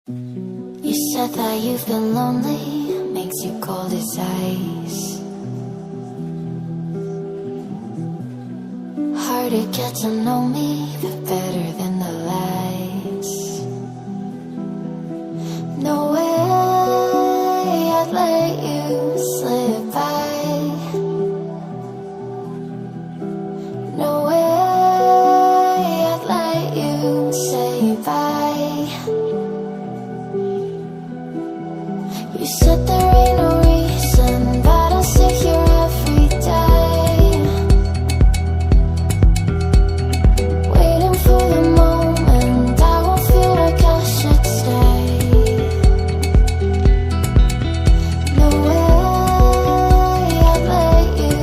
You said that you've been lonely, makes you cold as ice. Hard to get to know me, but better than the lies. No way I'd let you slip by. No way I'd let you say bye. You said there ain't no reason, but I'll sit here every day, waiting for the moment I won't feel like I should stay. No way I'd let you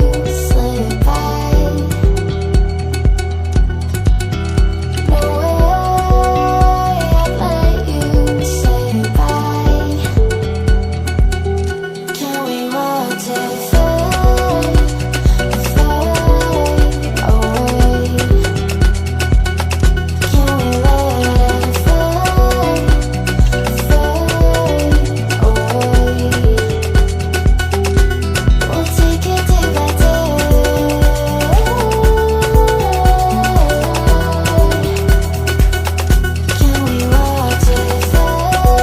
slip by. No way I'd let you say bye. Can we watch it fade, fade away? Can we let it fade, fade away? We'll take it day by day. Can we watch it fade, fade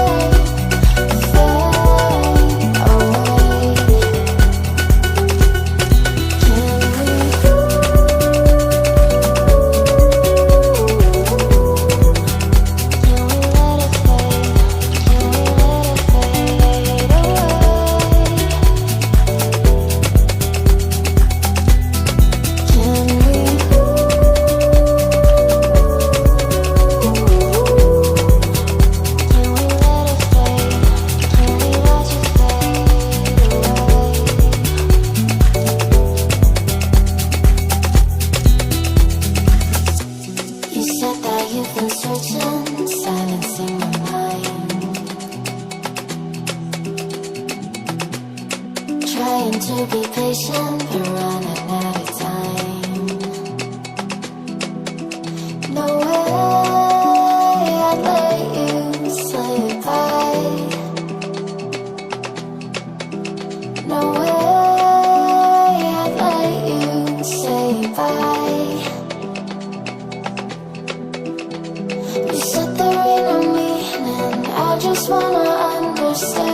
away? You said that you've been searching, silencing your mind, trying to be patient, but running out of time. No way I'd let you slip by. No way I'd let you say bye. You said there ain't no meaning, I just wanna understand.